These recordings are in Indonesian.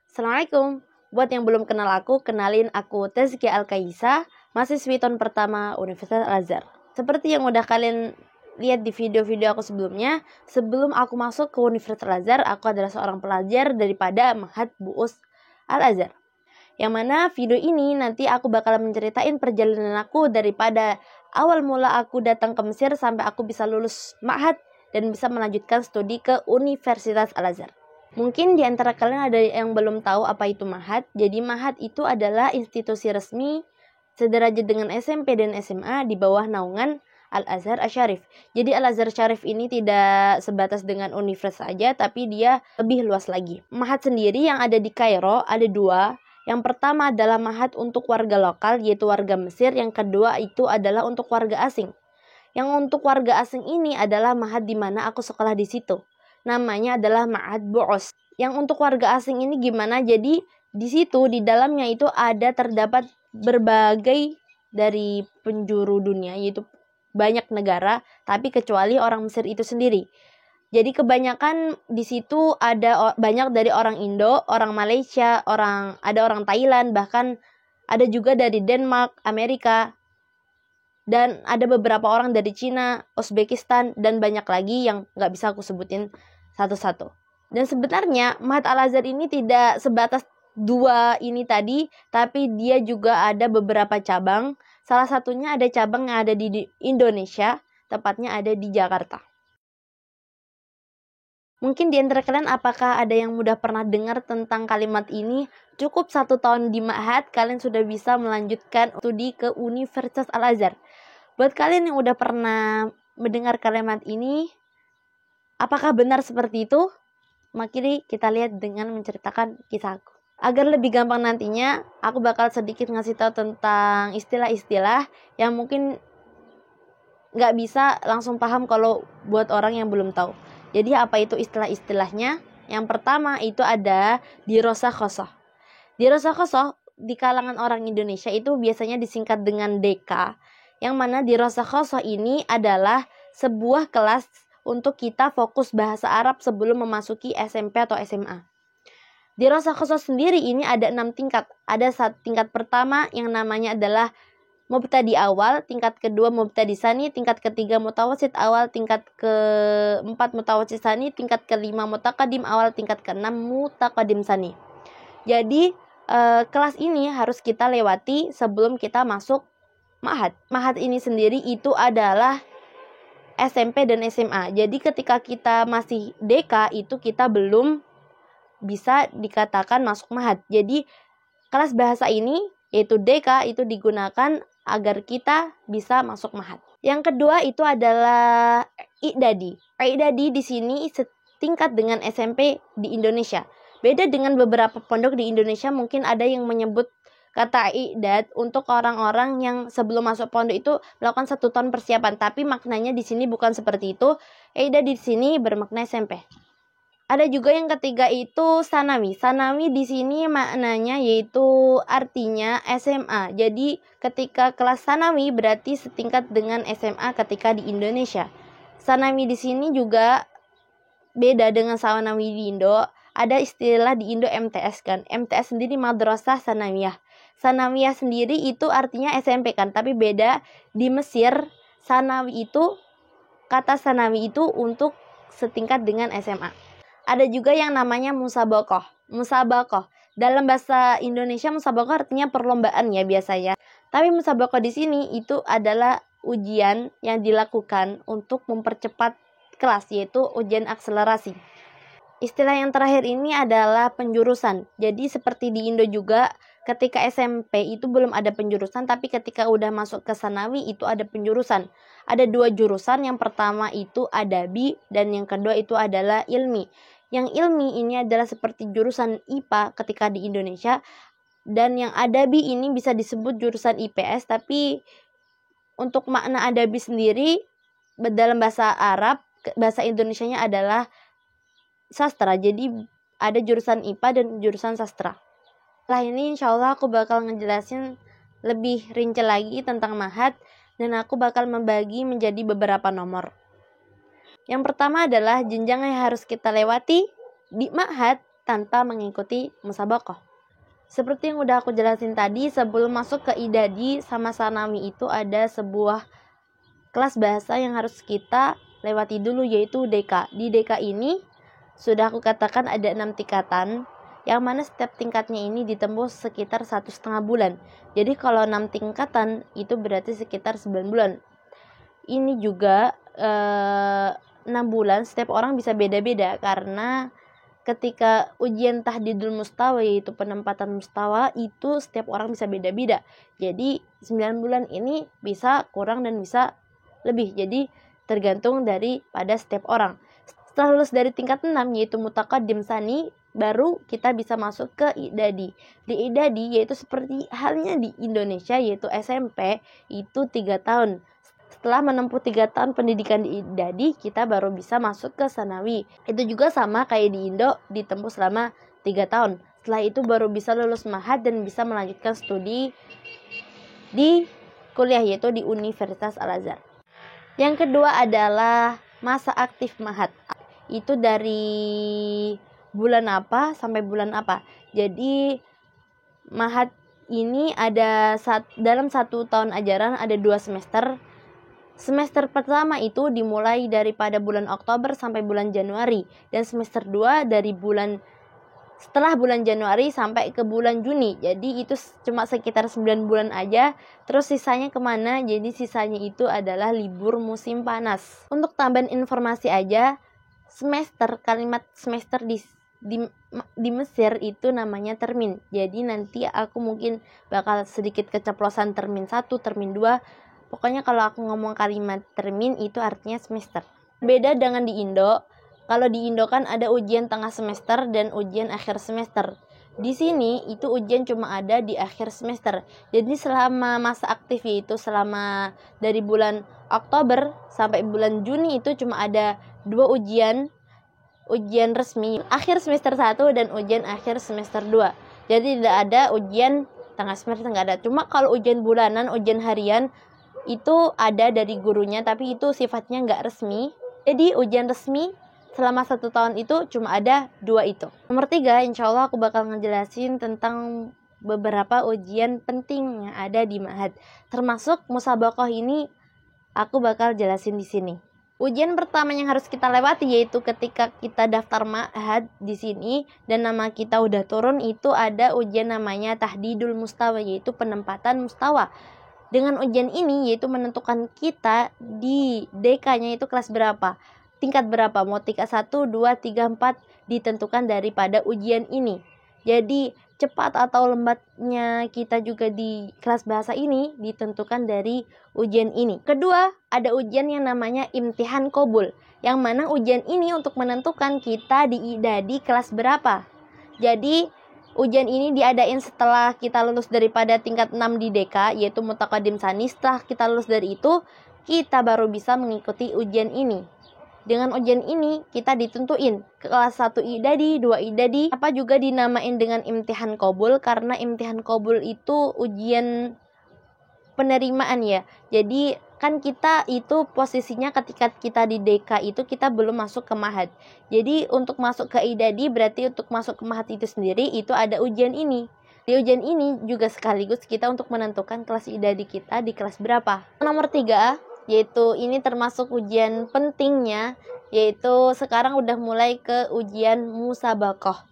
Assalamualaikum. Buat yang belum kenal aku, kenalin aku Tazkia Al-Kaisa, mahasiswi tahun pertama Universitas Al-Azhar. Seperti yang udah kalian lihat di video-video aku sebelumnya, sebelum aku masuk ke Universitas Al-Azhar, aku adalah seorang pelajar daripada Ma'had Bu'us Al-Azhar. Yang mana video ini nanti aku bakal menceritain perjalanan aku daripada awal mula aku datang ke Mesir sampai aku bisa lulus Ma'had dan bisa melanjutkan studi ke Universitas Al-Azhar. Mungkin di antara kalian ada yang belum tahu apa itu Ma'had. Jadi Ma'had itu adalah institusi resmi sederajat dengan SMP dan SMA di bawah naungan Al-Azhar Asy-Syarif. Jadi Al-Azhar Syarif ini tidak sebatas dengan universitas saja, tapi dia lebih luas lagi. Ma'had sendiri yang ada di Kairo ada dua. Yang pertama adalah Ma'had untuk warga lokal, yaitu warga Mesir. Yang kedua itu adalah untuk warga asing. Yang untuk warga asing ini adalah Ma'had di mana aku sekolah di situ. Namanya adalah Ma'had Bu'us. Yang untuk warga asing ini gimana? Jadi di situ di dalamnya itu terdapat berbagai dari penjuru dunia, yaitu banyak negara, tapi kecuali orang Mesir itu sendiri. Jadi kebanyakan di situ ada banyak dari orang Indo, orang Malaysia, ada orang Thailand, bahkan ada juga dari Denmark, Amerika, dan ada beberapa orang dari Cina, Uzbekistan, dan banyak lagi yang nggak bisa aku sebutin satu-satu. Dan sebenarnya Ma'had Al-Azhar ini tidak sebatas dua ini tadi, tapi dia juga ada beberapa cabang. Salah satunya ada cabang yang ada di Indonesia, tepatnya ada di Jakarta. Mungkin di antara kalian apakah ada yang udah pernah dengar tentang kalimat ini? Cukup 1 tahun di Ma'had, kalian sudah bisa melanjutkan studi ke Universitas Al-Azhar. Buat kalian yang udah pernah mendengar kalimat ini, apakah benar seperti itu? Mari kita lihat dengan menceritakan kisahku. Agar lebih gampang nantinya, aku bakal sedikit ngasih tahu tentang istilah-istilah yang mungkin nggak bisa langsung paham kalau buat orang yang belum tahu. Jadi apa itu istilah-istilahnya? Yang pertama itu ada dirosah khosoh. Dirosah khosoh di kalangan orang Indonesia itu biasanya disingkat dengan DK. Yang mana dirosah khosoh ini adalah sebuah kelas untuk kita fokus bahasa Arab sebelum memasuki SMP atau SMA. Dirosah khosoh sendiri ini ada 6 tingkat. Ada tingkat pertama yang namanya adalah mubtadi awal, tingkat kedua mubtadi sani, tingkat ketiga mutawasid awal, tingkat keempat mutawasid sani, tingkat kelima mutaqaddim awal, tingkat keenam mutaqaddim sani. Jadi kelas ini harus kita lewati sebelum kita masuk Ma'had. Ma'had ini sendiri itu adalah SMP dan SMA. Jadi ketika kita masih DK itu kita belum bisa dikatakan masuk Ma'had. Jadi kelas bahasa ini yaitu DK itu digunakan agar kita bisa masuk Ma'had. Yang kedua itu adalah I'dadi. I'dadi di sini setingkat dengan SMP di Indonesia. Beda dengan beberapa pondok di Indonesia, mungkin ada yang menyebut kata i'dad untuk orang-orang yang sebelum masuk pondok itu melakukan 1 tahun persiapan, tapi maknanya di sini bukan seperti itu. I'dad di sini bermakna SMP. Ada juga yang ketiga itu sanawi. Sanawi di sini maknanya yaitu artinya SMA. Jadi ketika kelas sanawi berarti setingkat dengan SMA ketika di Indonesia. Sanawi di sini juga beda dengan sanawi di Indo. Ada istilah di Indo MTS kan. MTS sendiri madrasah sanawiyah. Sanawiyah sendiri itu artinya SMP kan, tapi beda di Mesir. Sanawi itu, kata sanawi itu untuk setingkat dengan SMA. Ada juga yang namanya musabakoh. Musabakoh dalam bahasa Indonesia musabakoh artinya perlombaan ya biasanya. Tapi musabakoh di sini itu adalah ujian yang dilakukan untuk mempercepat kelas, yaitu ujian akselerasi. Istilah yang terakhir ini adalah penjurusan. Jadi seperti di Indo juga, ketika SMP itu belum ada penjurusan, tapi ketika udah masuk ke sanawi itu ada penjurusan. Ada 2 jurusan, yang pertama itu adabi dan yang kedua itu adalah ilmi. Yang ilmi ini adalah seperti jurusan IPA ketika di Indonesia, dan yang adabi ini bisa disebut jurusan IPS, tapi untuk makna adabi sendiri dalam bahasa Arab, bahasa Indonesianya adalah sastra. Jadi ada jurusan IPA dan jurusan sastra. Setelah ini insya Allah aku bakal ngejelasin lebih rinci lagi tentang Ma'had, dan aku bakal membagi menjadi beberapa nomor. Yang pertama adalah jenjang yang harus kita lewati di Ma'had. tanpa mengikuti musabaqah. Seperti yang udah aku jelasin tadi, sebelum masuk ke Idadi sama Sanawi itu ada sebuah kelas bahasa yang harus kita lewati dulu, yaitu DK. Di DK ini sudah aku katakan ada 6 tingkatan, yang mana setiap tingkatnya ini ditembus sekitar 1,5 bulan. Jadi kalau 6 tingkatan itu berarti sekitar 9 bulan. Ini juga 6 bulan, setiap orang bisa beda-beda, karena ketika ujian tahdidul mustawa, yaitu penempatan mustawa, itu setiap orang bisa beda-beda. Jadi 9 bulan ini bisa kurang dan bisa lebih. Jadi tergantung daripada setiap orang. Setelah lulus dari tingkat 6, yaitu mutaqaddim sani, baru kita bisa masuk ke Idadi. Di Idadi yaitu seperti halnya di Indonesia, yaitu SMP itu 3 tahun. Setelah menempuh 3 tahun pendidikan di Idadi, kita baru bisa masuk ke Sanawi. Itu juga sama kayak di Indo, ditempuh selama 3 tahun. Setelah itu baru bisa lulus Ma'had dan bisa melanjutkan studi di kuliah, yaitu di Universitas Al-Azhar. Yang kedua adalah masa aktif Ma'had. Itu dari bulan apa sampai bulan apa. Jadi Ma'had ini ada dalam 1 tahun ajaran ada 2 semester. Semester pertama itu dimulai daripada bulan Oktober sampai bulan Januari, dan semester 2 dari setelah bulan Januari sampai ke bulan Juni. Jadi itu cuma sekitar 9 bulan aja. Terus sisanya kemana? Jadi sisanya itu adalah libur musim panas. Untuk tambahan informasi aja, kalimat semester di Mesir itu namanya termin. Jadi nanti aku mungkin bakal sedikit keceplosan termin 1, termin 2. Pokoknya kalau aku ngomong kalimat termin itu artinya semester. Beda dengan di Indo. Kalau di Indo kan ada ujian tengah semester dan ujian akhir semester. Di sini itu ujian cuma ada di akhir semester. Jadi selama masa aktif, yaitu selama dari bulan Oktober sampai bulan Juni, itu cuma ada 2 ujian resmi, akhir semester 1 dan ujian akhir semester 2. Jadi tidak ada ujian tengah semester, nggak ada. Cuma kalau ujian bulanan, ujian harian itu ada dari gurunya, tapi itu sifatnya nggak resmi. Jadi ujian resmi selama 1 tahun itu cuma ada 2 itu. Nomor 3, insya Allah aku bakal ngejelasin tentang beberapa ujian penting yang ada di Ma'had. Termasuk musabaqah ini aku bakal jelasin di sini. Ujian pertama yang harus kita lewati yaitu ketika kita daftar Ma'had di sini dan nama kita udah turun, itu ada ujian namanya tahdidul mustawa, yaitu penempatan mustawa. Dengan ujian ini yaitu menentukan kita di DK-nya itu kelas berapa, tingkat berapa, mau tingkat 1, 2, 3, 4 ditentukan daripada ujian ini. Jadi cepat atau lambatnya kita juga di kelas bahasa ini ditentukan dari ujian ini. Kedua, ada ujian yang namanya imtihan qabul, yang mana ujian ini untuk menentukan kita di Idadi kelas berapa. Jadi ujian ini diadain setelah kita lulus daripada tingkat 6 di DK, yaitu mutaqaddim sani. Setelah kita lulus dari itu, kita baru bisa mengikuti ujian ini. Dengan ujian ini, kita ditentuin kelas 1 Idadi, 2 Idadi. Apa juga dinamain dengan imtihan qabul, karena imtihan qabul itu ujian penerimaan ya. Jadi kan kita itu posisinya ketika kita di DK itu kita belum masuk ke Ma'had. Jadi untuk masuk ke Idadi berarti untuk masuk ke Ma'had itu sendiri itu ada ujian ini. Di ujian ini juga sekaligus kita untuk menentukan kelas Idadi kita di kelas berapa. Nomor 3, yaitu ini termasuk ujian pentingnya, yaitu sekarang udah mulai ke ujian musabaqah.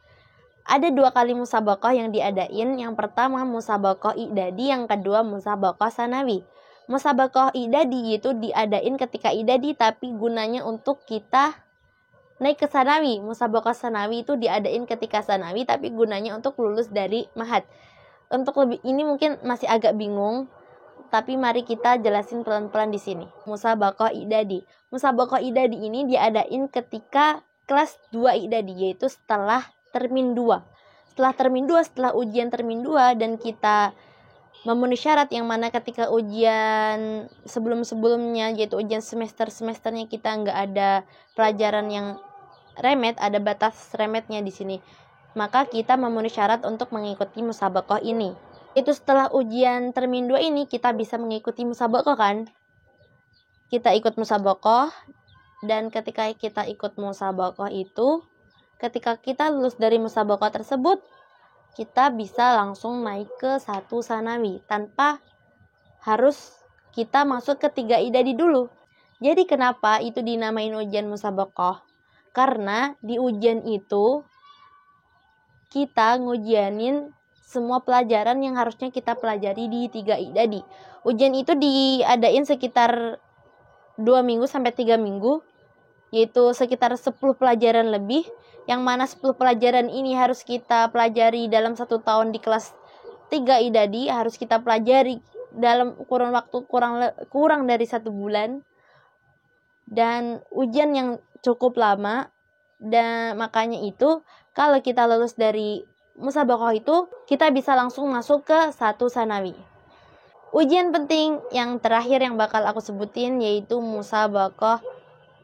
Ada 2 kali musabaqah yang diadain. Yang pertama musabaqah Idadi, yang kedua musabaqah Sanawi. Musabaqah Idadi itu diadain ketika Idadi, tapi gunanya untuk kita naik ke Sanawi. Musabaqah Sanawi itu diadain ketika Sanawi, tapi gunanya untuk lulus dari Ma'had. Untuk lebih ini mungkin masih agak bingung, tapi mari kita jelasin pelan-pelan di sini. Musabaqah Idadi. Musabaqah Idadi ini diadain ketika kelas 2 Idadi, yaitu setelah termin 2. Setelah termin 2, setelah ujian termin 2 dan kita memenuhi syarat, yang mana ketika ujian sebelum-sebelumnya, yaitu ujian semester-semesternya kita nggak ada pelajaran yang remet, ada batas remetnya di sini, maka kita memenuhi syarat untuk mengikuti musabaqah ini. Itu setelah ujian termin 2 ini kita bisa mengikuti musabaqah kan? Kita ikut musabaqah, dan ketika kita ikut musabaqah itu ketika kita lulus dari musabaqah tersebut, kita bisa langsung naik ke 1 sanawi tanpa harus kita masuk ke 3 idadi dulu. Jadi kenapa itu dinamain ujian musabaqah? Karena di ujian itu kita ngujianin semua pelajaran yang harusnya kita pelajari di 3 idadi. Ujian itu diadain sekitar 2 minggu sampai 3 minggu, yaitu sekitar 10 pelajaran lebih, yang mana 10 pelajaran ini harus kita pelajari dalam 1 tahun di kelas 3 idadi, harus kita pelajari dalam kurun waktu kurang dari 1 bulan, dan ujian yang cukup lama. Dan makanya itu kalau kita lulus dari musabaqah itu, kita bisa langsung masuk ke 1 sanawi. Ujian penting yang terakhir yang bakal aku sebutin yaitu musabaqah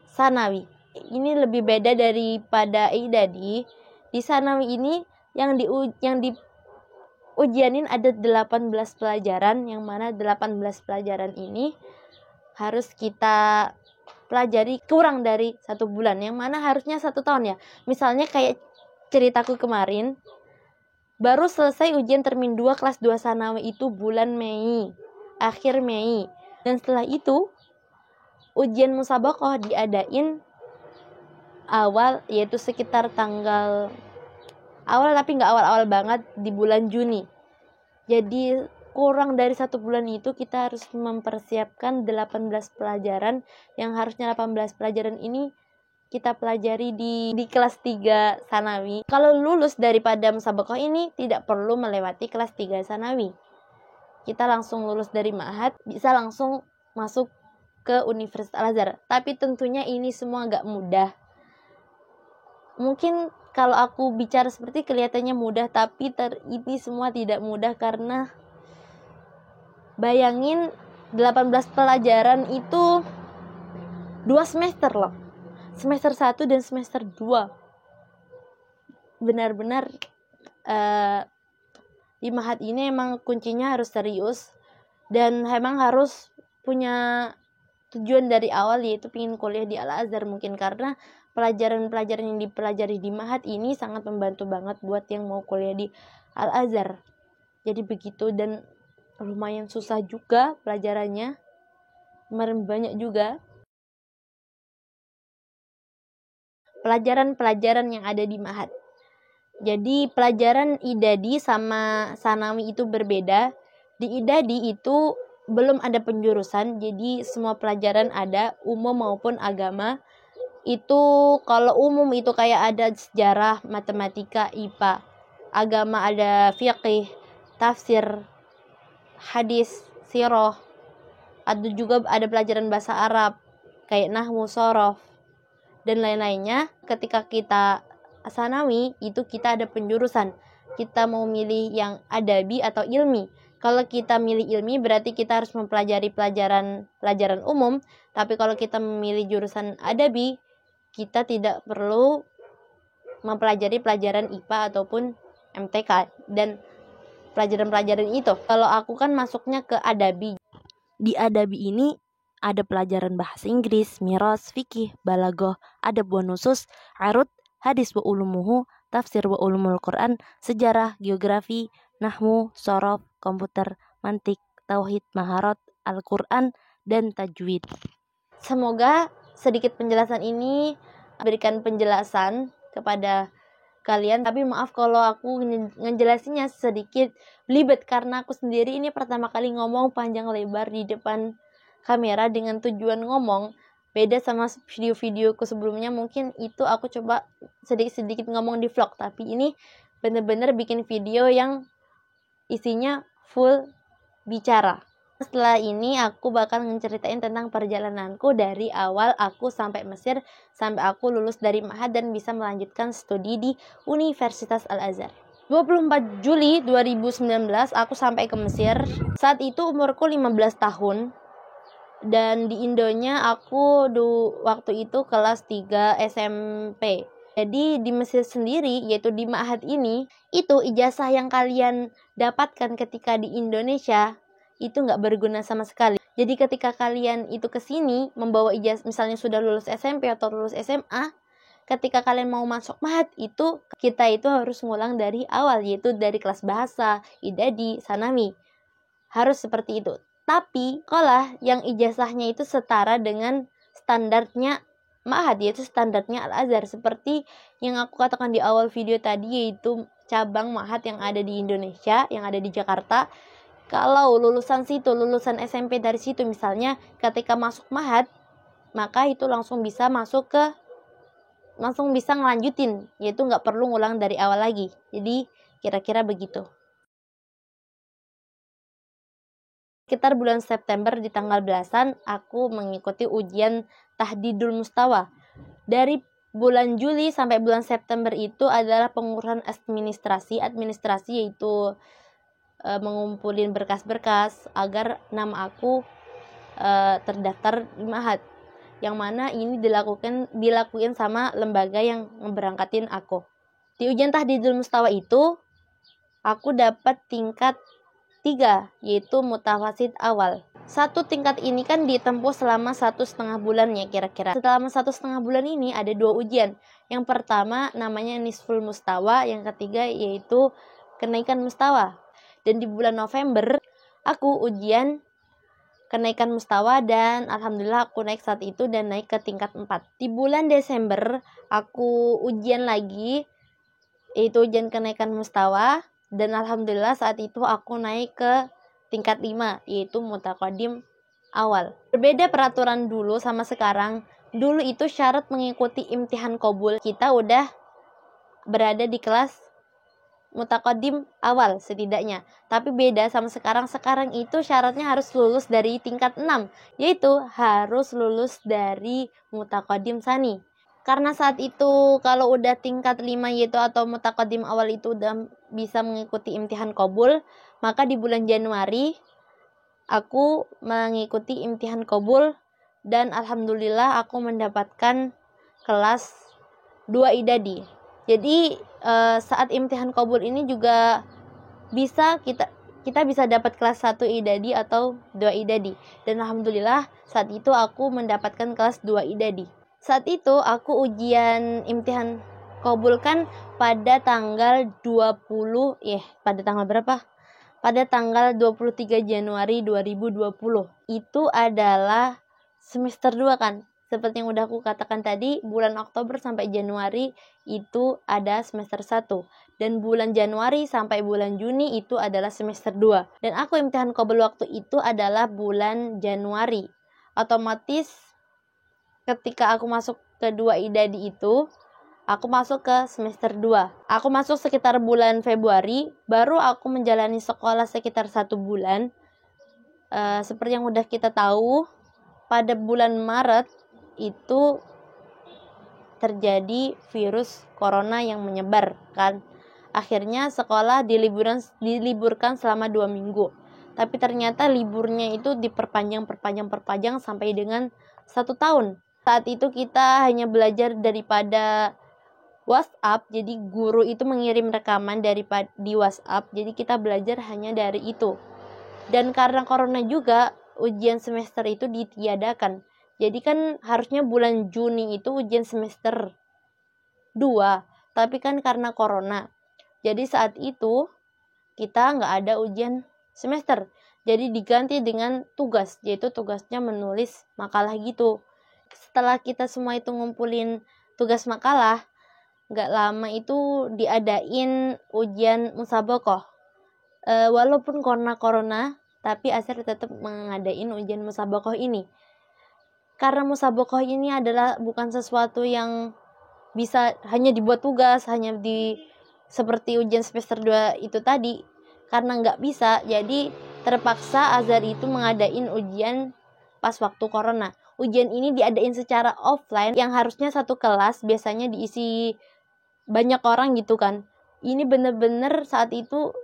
sanawi. Ini lebih beda daripada idadi. Di sanawi ini yang diujianin ada 18 pelajaran, yang mana 18 pelajaran ini harus kita pelajari kurang dari 1 bulan, yang mana harusnya 1 tahun ya. Misalnya kayak ceritaku kemarin, baru selesai ujian termin 2 kelas 2 sanawi itu bulan Mei, akhir Mei. Dan setelah itu ujian musabaqah diadain awal, yaitu sekitar tanggal awal, tapi nggak awal-awal banget, di bulan Juni. Jadi kurang dari 1 bulan itu kita harus mempersiapkan 18 pelajaran, yang harusnya 18 pelajaran ini kita pelajari di kelas 3 sanawi. Kalau lulus daripada musabaqah ini tidak perlu melewati kelas 3 sanawi. Kita langsung lulus dari ma'had, bisa langsung masuk ke Universitas Al-Azhar. Tapi tentunya ini semua gak mudah. Mungkin kalau aku bicara seperti kelihatannya mudah, tapi ini semua tidak mudah, karena bayangin 18 pelajaran itu 2 semester loh. Semester 1 dan semester 2. Benar-benar di ma'had ini emang kuncinya harus serius, dan emang harus punya tujuan dari awal, yaitu pengen kuliah di Al-Azhar. Mungkin karena pelajaran-pelajaran yang dipelajari di ma'had ini sangat membantu banget buat yang mau kuliah di Al-Azhar. Jadi begitu, dan lumayan susah juga pelajarannya, kemarin banyak juga pelajaran-pelajaran yang ada di ma'had. Jadi pelajaran idadi sama sanawi itu berbeda. Di idadi itu belum ada penjurusan, jadi semua pelajaran ada, umum maupun agama. Itu kalau umum itu kayak ada sejarah, matematika, IPA. Agama ada fiqih, tafsir, hadis, sirah. Ada juga ada pelajaran bahasa Arab kayak nahwu, shorof, dan lain-lainnya. Ketika kita sanawi itu kita ada penjurusan, kita mau milih yang adabi atau ilmi. Kalau kita milih ilmi berarti kita harus mempelajari pelajaran umum, tapi kalau kita memilih jurusan adabi, kita tidak perlu mempelajari pelajaran IPA ataupun MTK dan pelajaran-pelajaran itu. Kalau aku kan masuknya ke adabi. Di adabi ini ada pelajaran bahasa Inggris, miras, fikih, balaghah, adab wa nusus, arud, hadis wa ulumuhu, tafsir wa ulumul Quran, sejarah, geografi, nahwu, shorof, komputer, mantik, tauhid, maharat, Al-Quran, dan tajwid. Semoga sedikit penjelasan ini berikan penjelasan kepada kalian, tapi maaf kalau aku ngejelasinnya sedikit belibet, karena aku sendiri ini pertama kali ngomong panjang lebar di depan kamera dengan tujuan ngomong. Beda sama video-videoku sebelumnya, mungkin itu aku coba sedikit-sedikit ngomong di vlog, tapi ini bener-bener bikin video yang isinya full bicara. Setelah ini aku bakal ngeceritain tentang perjalananku dari awal aku sampai Mesir, sampai aku lulus dari ma'had dan bisa melanjutkan studi di Universitas Al-Azhar. 24 Juli 2019 aku sampai ke Mesir. Saat itu umurku 15 tahun. Dan di Indonya aku waktu itu kelas 3 SMP. Jadi di Mesir sendiri, yaitu di ma'had ini, itu ijazah yang kalian dapatkan ketika di Indonesia itu nggak berguna sama sekali. Jadi ketika kalian itu kesini membawa ijazah, misalnya sudah lulus SMP atau lulus SMA, ketika kalian mau masuk mahat itu kita itu harus ngulang dari awal, yaitu dari kelas bahasa, idadi, sanami. Harus seperti itu. Tapi sekolah yang ijazahnya itu setara dengan standarnya mahat, yaitu standarnya Al-Azhar, seperti yang aku katakan di awal video tadi, yaitu cabang mahat yang ada di Indonesia, yang ada di Jakarta. Kalau lulusan situ, lulusan SMP dari situ misalnya, ketika masuk mahat, maka itu langsung bisa ngelanjutin, yaitu nggak perlu ngulang dari awal lagi. Jadi kira-kira begitu. Sekitar bulan September di tanggal belasan aku mengikuti ujian Tahdidul Mustawa. Dari bulan Juli sampai bulan September itu adalah pengurusan administrasi yaitu mengumpulin berkas-berkas agar nama aku terdaftar di mahat, yang mana ini dilakukan sama lembaga yang ngeberangkatin aku. Di ujian Tahdidul Mustawa itu aku dapat tingkat 3, yaitu mutawasid awal. Satu tingkat ini kan ditempuh selama 1,5 bulan ya kira-kira. Selama 1,5 bulan ini ada 2 ujian. Yang pertama namanya nisful mustawa, yang ketiga yaitu kenaikan mustawa. Dan di bulan November aku ujian kenaikan mustawa dan alhamdulillah aku naik saat itu dan naik ke tingkat 4. Di bulan Desember aku ujian lagi, yaitu ujian kenaikan mustawa, dan alhamdulillah saat itu aku naik ke tingkat 5, yaitu mutaqaddim awal. Berbeda peraturan dulu sama sekarang. Dulu itu syarat mengikuti imtihan qabul, kita udah berada di kelas mutaqaddim awal setidaknya. Tapi beda sama sekarang. Sekarang itu syaratnya harus lulus dari tingkat 6, yaitu harus lulus dari mutaqaddim tsani. Karena saat itu kalau udah tingkat 5 yaitu atau mutaqaddim awal itu udah bisa mengikuti imtihan qabul, maka di bulan Januari aku mengikuti imtihan qabul dan alhamdulillah aku mendapatkan kelas 2 idadi. Jadi saat imtihan qabul ini juga bisa kita bisa dapat kelas 1 idadi atau 2 idadi. Dan alhamdulillah saat itu aku mendapatkan kelas 2 idadi. Saat itu aku ujian imtihan qabul kan pada tanggal 20, pada tanggal berapa? Pada tanggal 23 Januari 2020. Itu adalah semester 2 kan? Seperti yang udah aku katakan tadi, bulan Oktober sampai Januari itu ada semester 1. Dan bulan Januari sampai bulan Juni itu adalah semester 2. Dan aku imtihan qabul waktu itu adalah bulan Januari. Otomatis ketika aku masuk ke 2 idadi itu, aku masuk ke semester 2. Aku masuk sekitar bulan Februari, baru aku menjalani sekolah sekitar 1 bulan. Seperti yang udah kita tahu, pada bulan Maret itu terjadi virus corona yang menyebar kan. Akhirnya sekolah diliburkan selama 2 minggu. Tapi ternyata liburnya itu diperpanjang sampai dengan 1 tahun. Saat itu kita hanya belajar daripada WhatsApp, jadi guru itu mengirim rekaman di WhatsApp, jadi kita belajar hanya dari itu. Dan karena corona juga, ujian semester itu ditiadakan. Jadi kan harusnya bulan Juni itu ujian semester 2, tapi kan karena corona. Jadi saat itu kita nggak ada ujian semester. Jadi diganti dengan tugas, yaitu tugasnya menulis makalah gitu. Setelah kita semua itu ngumpulin tugas makalah, nggak lama itu diadain ujian musabaqah. Walaupun corona, tapi Azhar tetap mengadain ujian musabaqah ini. Karena musabaqah ini adalah bukan sesuatu yang bisa hanya dibuat tugas, seperti ujian semester 2 itu tadi. Karena nggak bisa, jadi terpaksa Azhar itu mengadain ujian pas waktu corona. Ujian ini diadain secara offline, yang harusnya satu kelas biasanya diisi banyak orang gitu kan. Ini bener-bener saat itu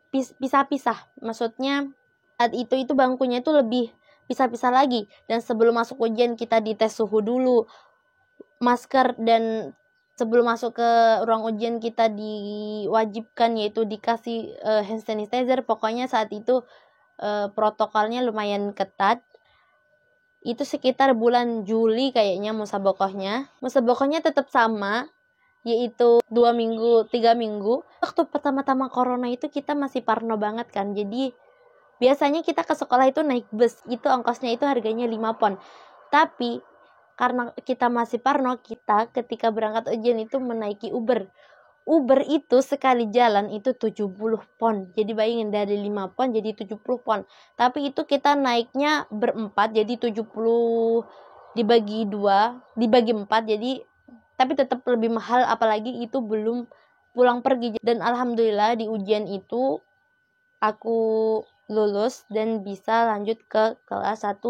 pisah-pisah. Maksudnya saat itu bangkunya itu lebih pisah-pisah lagi. Dan sebelum masuk ujian kita dites suhu dulu, masker, dan sebelum masuk ke ruang ujian kita diwajibkan yaitu dikasih hand sanitizer. Pokoknya saat itu protokolnya lumayan ketat. itu sekitar bulan Juli kayaknya musabakohnya. Musabakohnya tetap sama, yaitu 2 minggu, 3 minggu. Waktu pertama-tama corona itu kita masih parno banget kan. Jadi biasanya kita ke sekolah itu naik bus, itu ongkosnya itu harganya 5 pon. Tapi karena kita masih parno, kita ketika berangkat ujian itu menaiki Uber. Uber itu sekali jalan itu 70 pon. Jadi bayangin dari 5 pon jadi 70 pon. Tapi itu kita naiknya berempat jadi 70 dibagi 2, dibagi 4 jadi tapi tetap lebih mahal, apalagi itu belum pulang pergi. Dan alhamdulillah di ujian itu aku lulus dan bisa lanjut ke kelas 1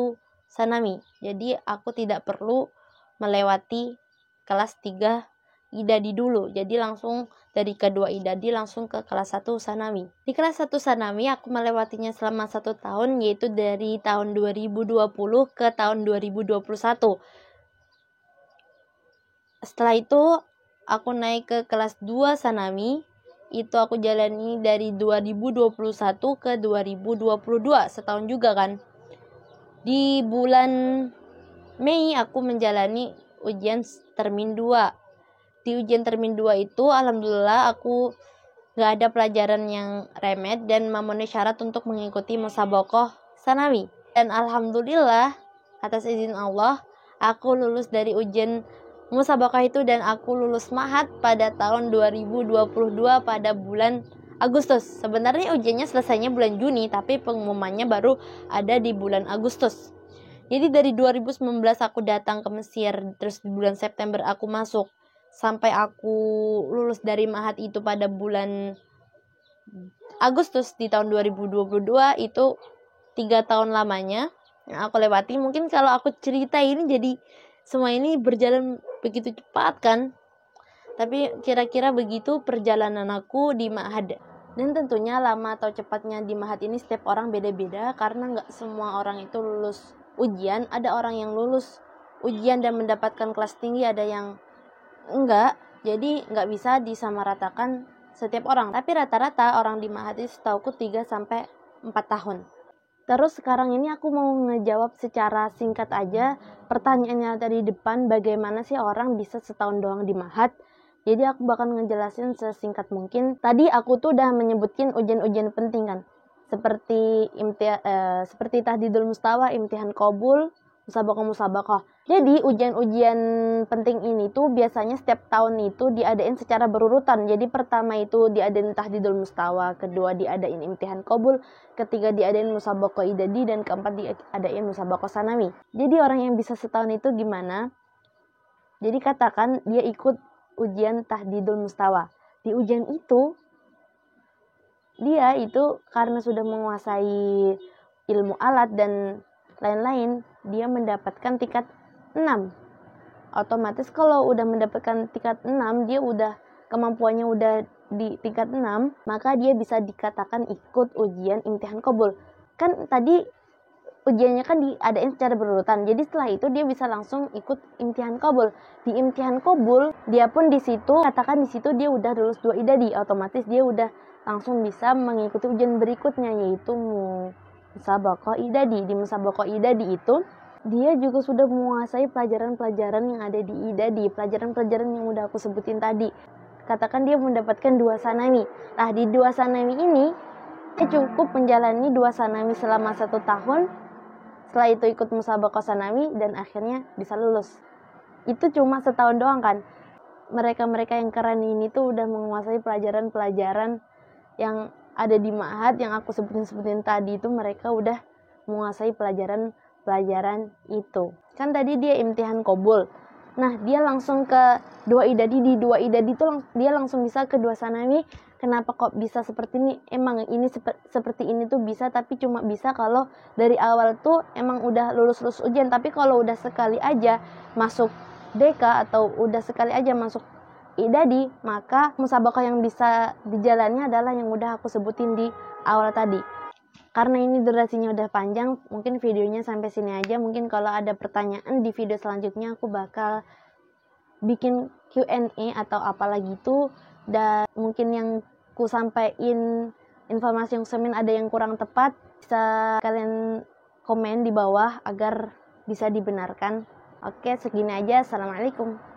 Sanami. Jadi aku tidak perlu melewati kelas 3 Idadi dulu. Jadi langsung dari kedua Idadi langsung ke kelas 1 Sanami. Di kelas 1 Sanami aku melewatinya selama 1 tahun, yaitu dari tahun 2020 ke tahun 2021. Setelah itu aku naik ke kelas 2 Sanami. Itu aku jalani dari 2021 ke 2022, setahun juga kan. Di bulan Mei aku menjalani ujian termin 2. Di ujian termin 2 itu alhamdulillah aku gak ada pelajaran yang remet dan memenuhi syarat untuk mengikuti musabakoh Sanami. Dan alhamdulillah atas izin Allah aku lulus dari ujian musabakoh itu dan aku lulus mahat pada tahun 2022 pada bulan Agustus. Sebenarnya ujiannya selesainya bulan Juni, tapi pengumumannya baru ada di bulan Agustus. Jadi dari 2019 aku datang ke Mesir, terus di bulan September aku masuk. Sampai aku lulus dari mahat itu pada bulan Agustus di tahun 2022, itu 3 tahun lamanya yang aku lewati. Mungkin kalau aku cerita ini jadi semua ini berjalan begitu cepat kan. Tapi kira-kira begitu perjalanan aku di mahat. Dan tentunya lama atau cepatnya di mahat ini setiap orang beda-beda, karena nggak semua orang itu lulus ujian. Ada orang yang lulus ujian dan mendapatkan kelas tinggi, ada yang enggak. Jadi enggak bisa disamaratakan setiap orang. Tapi rata-rata orang di mahat itu setauku 3-4 tahun. Terus sekarang ini aku mau ngejawab secara singkat aja pertanyaannya tadi depan, bagaimana sih orang bisa setahun doang di mahat. Jadi aku bakal ngejelasin sesingkat mungkin. Tadi aku tuh udah menyebutkan ujian-ujian penting kan. Seperti tahdidul mustawa, imtihan qabul, musabakoh. Jadi ujian-ujian penting ini tuh biasanya setiap tahun itu diadain secara berurutan. Jadi pertama itu diadain tahdidul mustawa, kedua diadain imtihan qabul, ketiga diadain musabakoh idadi, dan keempat diadain musabakoh sanami. Jadi orang yang bisa setahun itu gimana? Jadi katakan dia ikut ujian tahdidul mustawa. Di ujian itu dia itu karena sudah menguasai ilmu alat dan lain-lain, dia mendapatkan tingkat 6. Otomatis kalau udah mendapatkan tingkat 6, dia udah kemampuannya udah di tingkat 6, maka dia bisa dikatakan ikut ujian imtihan qabul. Kan tadi ujiannya kan diadain secara berurutan. Jadi setelah itu dia bisa langsung ikut imtihan qabul. Di imtihan qabul, dia pun di situ katakan di situ dia udah lulus 2 idadi, otomatis dia udah langsung bisa mengikuti ujian berikutnya, yaitu musabakoh idadi. Di musabakoh idadi itu dia juga sudah menguasai pelajaran-pelajaran yang ada di idadi, pelajaran-pelajaran yang udah aku sebutin tadi. Katakan dia mendapatkan 2 sanami. Nah, di 2 sanami ini dia cukup menjalani 2 sanami selama 1 tahun. Setelah itu ikut musabakoh sanami dan akhirnya bisa lulus. Itu cuma setahun doang kan. Mereka-mereka yang keren ini tuh udah menguasai pelajaran-pelajaran yang ada di mahat yang aku sebutin tadi itu. Mereka udah menguasai pelajaran itu. Kan tadi dia imtihan qabul. Nah, dia langsung ke 2 idadi. Di 2 idadi itu dia langsung bisa ke 2 sanami. Kenapa kok bisa seperti ini? Emang ini seperti ini tuh bisa, tapi cuma bisa kalau dari awal tuh emang udah lulus ujian. Tapi kalau udah sekali aja masuk DK atau udah sekali aja masuk idadi, maka musabakoh yang bisa dijalani adalah yang udah aku sebutin di awal tadi. Karena ini durasinya udah panjang, mungkin videonya sampai sini aja. Mungkin kalau ada pertanyaan di video selanjutnya aku bakal bikin Q&A atau apalagi itu. Dan mungkin yang ku sampaikan informasi yang semin ada yang kurang tepat, bisa kalian komen di bawah agar bisa dibenarkan. Oke, segini aja. Assalamualaikum.